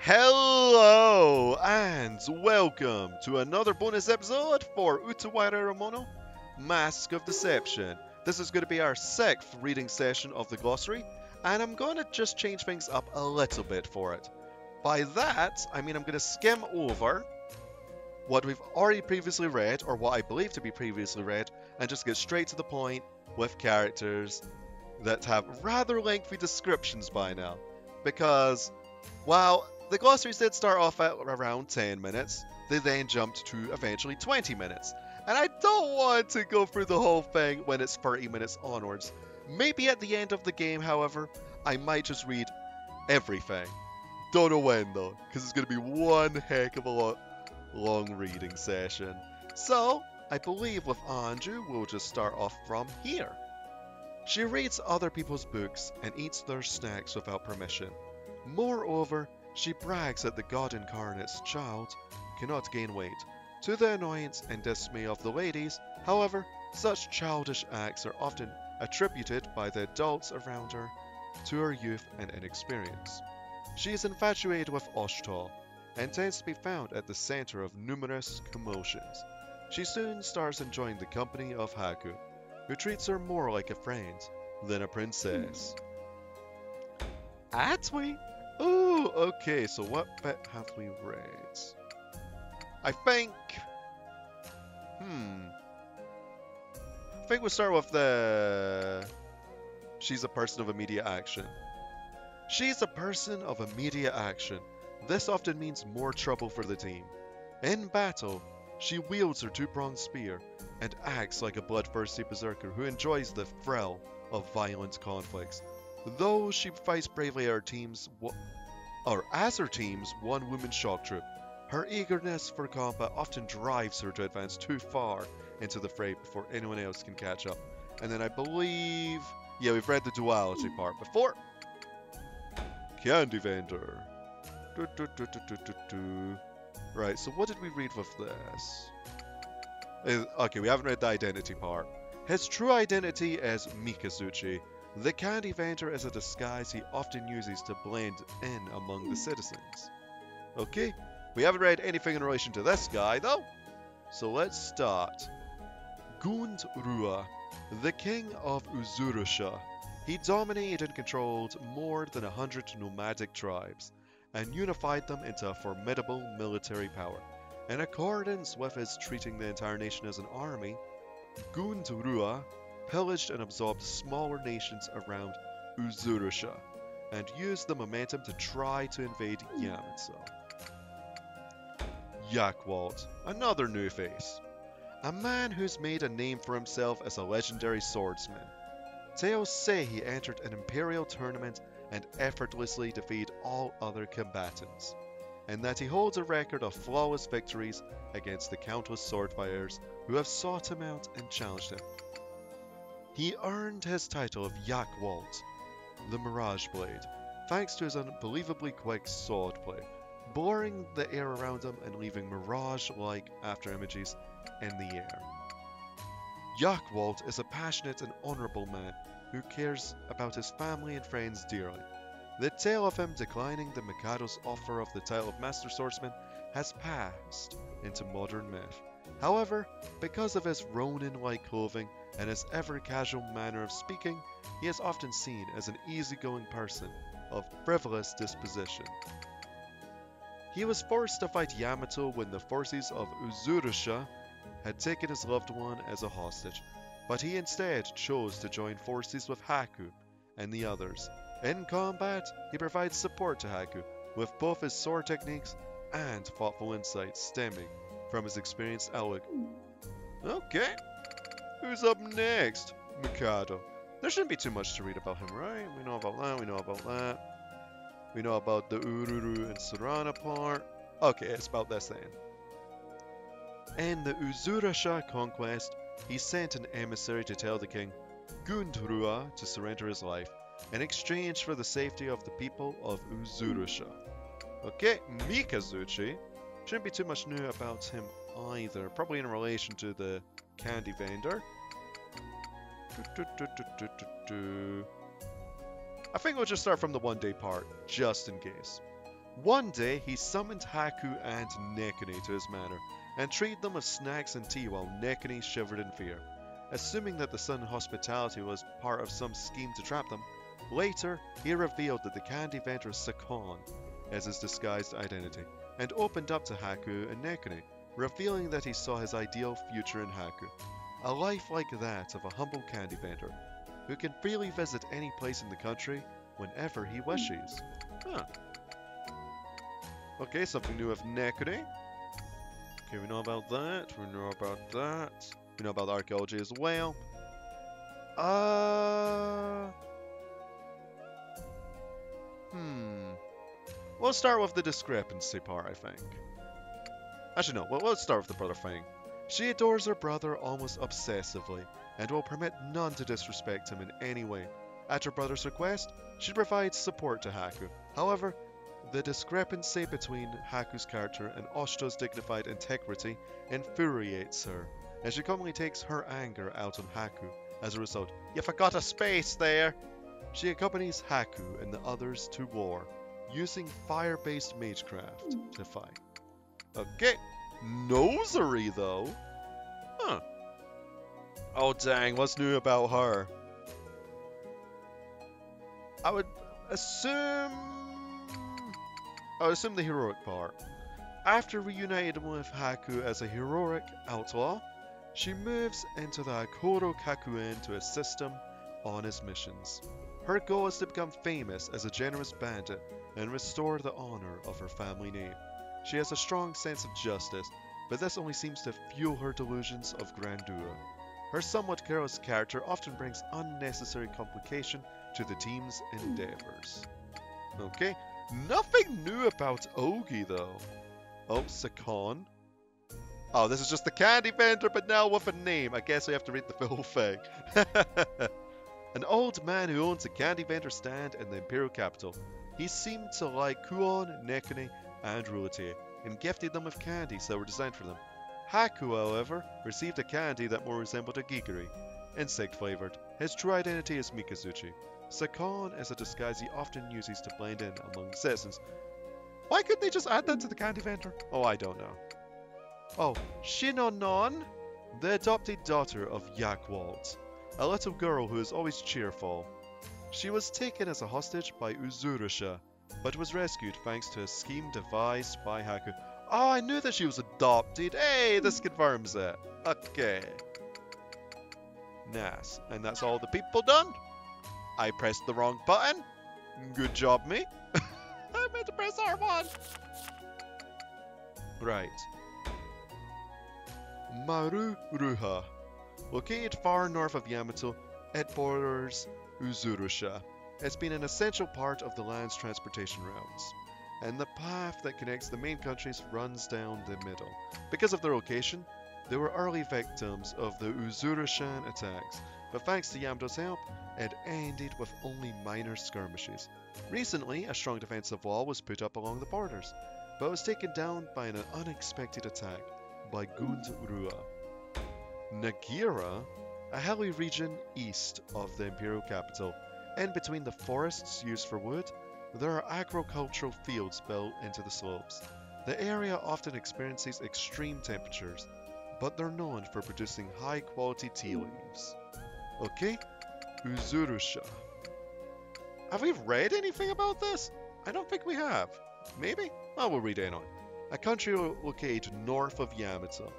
Hello and welcome to another bonus episode for Utawarerumono, Mask of Deception. This is going to be our sixth reading session of the glossary, and I'm going to just change things up a little bit for it. By that, I mean I'm going to skim over what we've already previously read, or what I believe to be previously read, and just get straight to the point with characters that have rather lengthy descriptions by now. Because, while the glossaries did start off at around 10 minutes, they then jumped to eventually 20 minutes. And I don't want to go through the whole thing when it's 30 minutes onwards. Maybe at the end of the game, however, I might just read everything. Don't know when though, because it's going to be one heck of a long reading session. So, I believe with Anju, we'll just start off from here. She reads other people's books and eats their snacks without permission. Moreover, she brags that the God Incarnate's child cannot gain weight. To the annoyance and dismay of the ladies, however, such childish acts are often attributed by the adults around her to her youth and inexperience. She is infatuated with Oshtal, and tends to be found at the center of numerous commotions. She soon starts enjoying the company of Haku, who treats her more like a friend than a princess. Atwi? Ooh, okay, so what bit have we read? I think we'll start with the... She's a person of immediate action. She's a person of immediate action. This often means more trouble for the team. In battle, she wields her two-pronged spear and acts like a bloodthirsty berserker who enjoys the thrill of violent conflicts. Though she fights bravely as her team's one-woman shock troop, her eagerness for combat often drives her to advance too far into the fray before anyone else can catch up. And then I believe... yeah, we've read the duality part before. Candy vendor. Right, so what did we read with this? Okay, we haven't read the identity part. His true identity is Mikazuchi. The candy vendor is a disguise he often uses to blend in among the citizens. Okay, we haven't read anything in relation to this guy though. So let's start. Gund Rua, the king of Uzurusha. He dominated and controlled more than 100 nomadic tribes, and unified them into a formidable military power. In accordance with his treating the entire nation as an army, Gundrua pillaged and absorbed smaller nations around Uzurusha, and used the momentum to try to invade Yamato. Yakwalt, another new face. A man who's made a name for himself as a legendary swordsman. Tales say he entered an imperial tournament and effortlessly defeat all other combatants, and that he holds a record of flawless victories against the countless sword fighters who have sought him out and challenged him. He earned his title of Yakwalt, the Mirage Blade, thanks to his unbelievably quick swordplay, blurring the air around him and leaving mirage-like afterimages in the air. Yakwalt is a passionate and honourable man who cares about his family and friends dearly. The tale of him declining the Mikado's offer of the title of Master Swordsman has passed into modern myth. However, because of his Ronin-like clothing and his ever-casual manner of speaking, he is often seen as an easygoing person of frivolous disposition. He was forced to fight Yamato when the forces of Uzurusha had taken his loved one as a hostage, but he instead chose to join forces with Haku and the others. In combat, he provides support to Haku with both his sword techniques and thoughtful insights stemming from his experienced outlook. Okay, who's up next? Mikado. There shouldn't be too much to read about him, right? We know about that, we know about that. We know about the Ururu and Surana part. Okay, it's about this then. In the Uzurusha conquest, he sent an emissary to tell the king, Gundrua, to surrender his life, in exchange for the safety of the people of Uzurusha. Okay, Mikazuchi. Shouldn't be too much new about him either, probably in relation to the candy vendor. I think we'll just start from the one day part, just in case. One day, he summoned Haku and Nekune to his manor, and treated them with snacks and tea while Nekune shivered in fear. Assuming that the sudden hospitality was part of some scheme to trap them, later he revealed that the candy vendor Sakon as his disguised identity, and opened up to Haku and Nekune, revealing that he saw his ideal future in Haku. A life like that of a humble candy vendor, who can freely visit any place in the country whenever he wishes. Huh. Okay, something new of Nekune. Okay, we know about that, we know about that. We know about archaeology as well. We'll start with the discrepancy part, I think. Actually, no, we'll start with the brother thing. She adores her brother almost obsessively, and will permit none to disrespect him in any way. At her brother's request, she provides support to Haku. However, the discrepancy between Haku's character and Oshito's dignified integrity infuriates her, and she commonly takes her anger out on Haku. As a result, you forgot a space there! She accompanies Haku and the others to war, using fire-based magecraft to fight. Okay, Glossary though? Huh. Oh dang, what's new about her? I would assume the heroic part. After reuniting with Haku as a heroic outlaw, she moves into the Hakoro Kakuen to assist him on his missions. Her goal is to become famous as a generous bandit and restore the honor of her family name. She has a strong sense of justice, but this only seems to fuel her delusions of grandeur. Her somewhat careless character often brings unnecessary complication to the team's endeavors. Okay, nothing new about Ogi though. Oh, Sakon. Oh, this is just the candy vendor, but now with a name. I guess we have to read the full thing. An old man who owns a candy vendor stand in the imperial capital. He seemed to like Kuon, Nekune, and Rulete, and gifted them with candies that were designed for them. Haku, however, received a candy that more resembled a gigiri, insect-flavored. His true identity is Mikazuchi. Sakon is a disguise he often uses to blend in among citizens. Why couldn't they just add that to the candy vendor? Oh, I don't know. Oh, Shinonon, the adopted daughter of Woltz, a little girl who is always cheerful. She was taken as a hostage by Uzurusha, but was rescued thanks to a scheme devised by Haku. Oh, I knew that she was adopted. Hey, this confirms it. Okay. Nice. And that's all the people done? I pressed the wrong button. Good job, me. I meant to press R1. Right. Maruruha. Located far north of Yamato, it borders Uzurusha. It's been an essential part of the land's transportation routes, and the path that connects the main countries runs down the middle. Because of their location, they were early victims of the Uzurushan attacks, but thanks to Yamato's help, it ended with only minor skirmishes. Recently, a strong defensive wall was put up along the borders, but was taken down by an unexpected attack by Gundrua. Nagira, a hilly region east of the imperial capital. In between the forests used for wood, there are agricultural fields built into the slopes. The area often experiences extreme temperatures, but they're known for producing high-quality tea leaves. Okay, Uzurusha. Have we read anything about this? I don't think we have. Maybe? Oh, we'll read it anyway. A country located north of Yamato.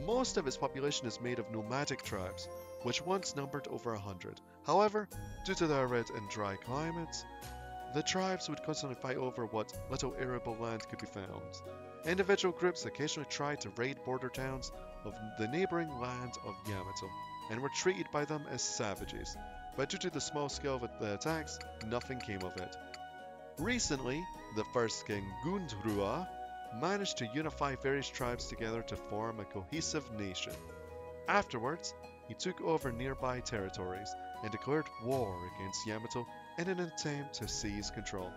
Most of its population is made of nomadic tribes, which once numbered over 100. However, due to their arid and dry climates, the tribes would constantly fight over what little arable land could be found. Individual groups occasionally tried to raid border towns of the neighboring land of Yamato, and were treated by them as savages, but due to the small scale of the attacks, nothing came of it. Recently, the first king, Gundrua, managed to unify various tribes together to form a cohesive nation. Afterwards, he took over nearby territories and declared war against Yamato in an attempt to seize control.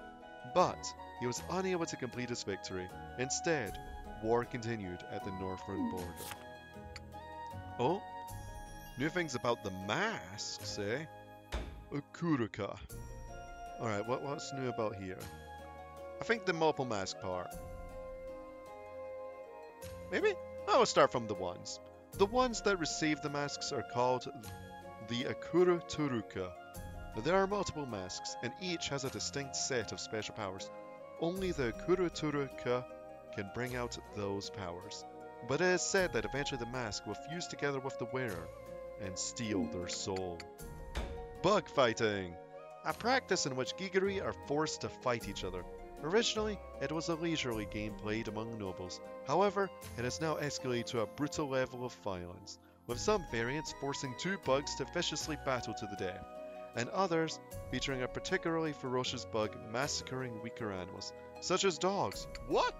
But he was unable to complete his victory. Instead, war continued at the northern border. Oh, new things about the masks, eh? Okuruka. Alright, what's new about here? I think the mobile mask part. Maybe? I will start from the ones. The ones that receive the masks are called the Akura Turuka. There are multiple masks, and each has a distinct set of special powers. Only the Akura Turuka can bring out those powers. But it is said that eventually the mask will fuse together with the wearer and steal their soul. Bug fighting! A practice in which Gigiri are forced to fight each other. Originally, it was a leisurely game played among nobles. However, it has now escalated to a brutal level of violence, with some variants forcing two bugs to viciously battle to the death, and others featuring a particularly ferocious bug massacring weaker animals, such as dogs. What?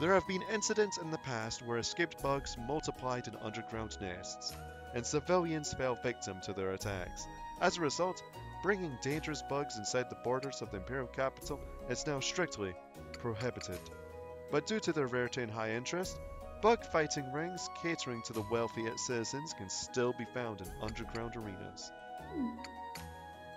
There have been incidents in the past where escaped bugs multiplied in underground nests, and civilians fell victim to their attacks. As a result, bringing dangerous bugs inside the borders of the imperial capital is now strictly prohibited. But due to their rarity and high interest, bug fighting rings catering to the wealthy citizens can still be found in underground arenas.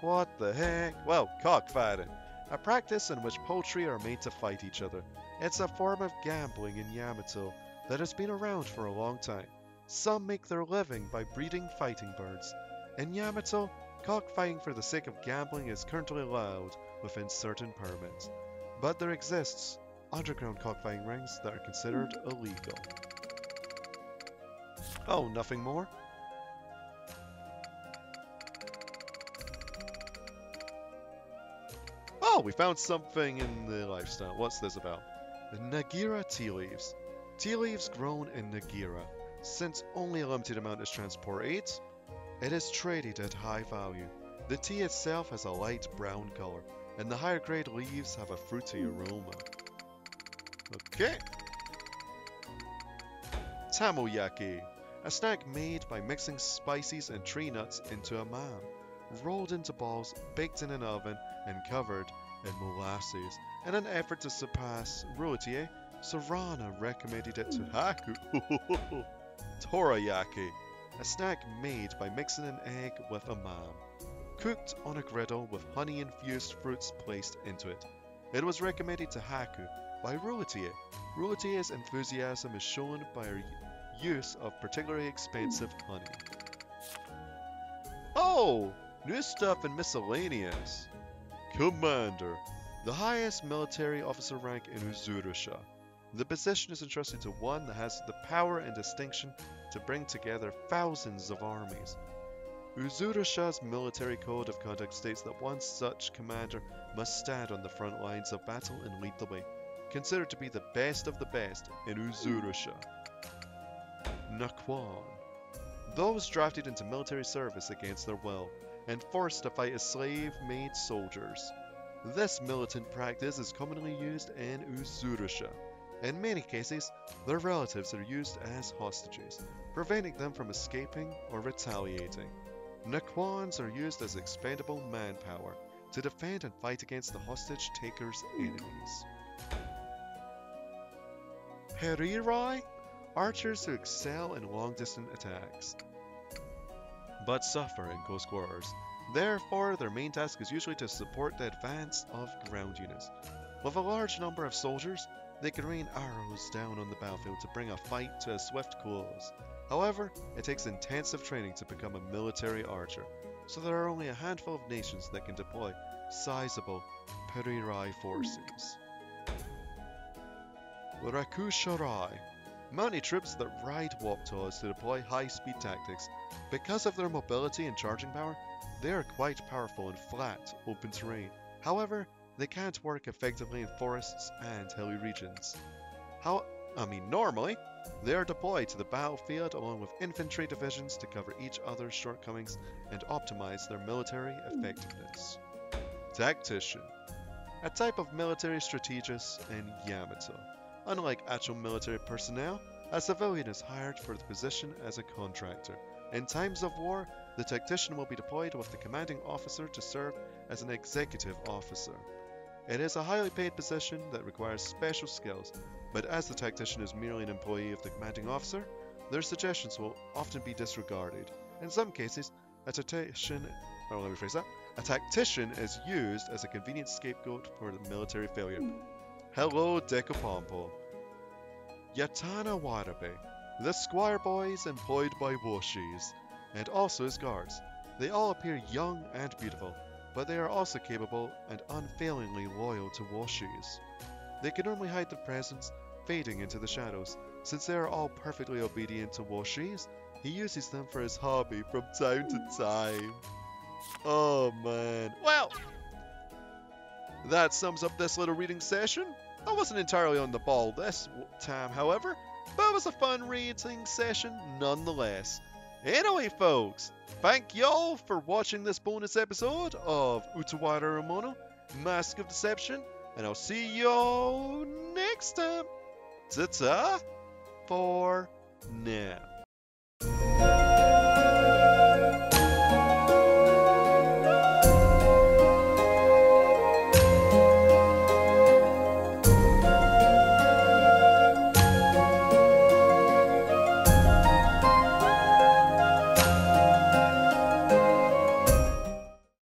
What the heck? Well, cockfighting, a practice in which poultry are made to fight each other. It's a form of gambling in Yamato that has been around for a long time. Some make their living by breeding fighting birds. In Yamato, cockfighting for the sake of gambling is currently allowed within certain permits, but there exists underground cockfighting rings that are considered illegal. Oh, nothing more? Oh, we found something in the lifestyle. What's this about? The Nagira tea leaves. Tea leaves grown in Nagira. Since only a limited amount is transported, it is traded at high value. The tea itself has a light brown color, and the higher grade leaves have a fruity aroma. Okay. Tommo Yaki, a snack made by mixing spices and tree nuts into a mam, rolled into balls, baked in an oven, and covered in molasses. In an effort to surpass Routier, Sarana recommended it to Haku. Torayaki, a snack made by mixing an egg with a mam, cooked on a griddle with honey-infused fruits placed into it. It was recommended to Haku by Routier. Routier's enthusiasm is shown by her use of particularly expensive honey. Oh! New stuff and miscellaneous. Commander, the highest military officer rank in Uzurusha. The position is entrusted to one that has the power and distinction to bring together thousands of armies. Uzurusha's military code of conduct states that one such commander must stand on the front lines of battle and lead the way, considered to be the best of the best in Uzurusha. Nakwan, those drafted into military service against their will, and forced to fight as slave-made soldiers. This militant practice is commonly used in Uzurusha. In many cases, their relatives are used as hostages, preventing them from escaping or retaliating. Nakwans are used as expendable manpower to defend and fight against the hostage takers' enemies. Perirai, archers who excel in long-distance attacks, but suffer in close quarters. Therefore, their main task is usually to support the advance of ground units. With a large number of soldiers, they can rain arrows down on the battlefield to bring a fight to a swift close. However, it takes intensive training to become a military archer, so there are only a handful of nations that can deploy sizable Perirai forces. Rakusharai, mounted troops that ride Woltz to deploy high-speed tactics. Because of their mobility and charging power, they are quite powerful in flat, open terrain. However, they can't work effectively in forests and hilly regions. Normally, they are deployed to the battlefield along with infantry divisions to cover each other's shortcomings and optimize their military effectiveness. Tactician, a type of military strategist in Yamato. Unlike actual military personnel, a civilian is hired for the position as a contractor. In times of war, the tactician will be deployed with the commanding officer to serve as an executive officer. It is a highly paid position that requires special skills, but as the tactician is merely an employee of the commanding officer, their suggestions will often be disregarded. In some cases, A tactician is used as a convenient scapegoat for the military failure. Hello, Decopompo. Yatana Warabe, the squire boys employed by Woshis, and also his guards. They all appear young and beautiful, but they are also capable and unfailingly loyal to Woshis. They can normally hide their presence, fading into the shadows. Since they are all perfectly obedient to Woshis, he uses them for his hobby from time to time. Oh man. Well, that sums up this little reading session. I wasn't entirely on the ball this time, however, but it was a fun reading session nonetheless. Anyway, folks, thank y'all for watching this bonus episode of Utawarerumono, Mask of Deception, and I'll see y'all next time. Ta-ta for now.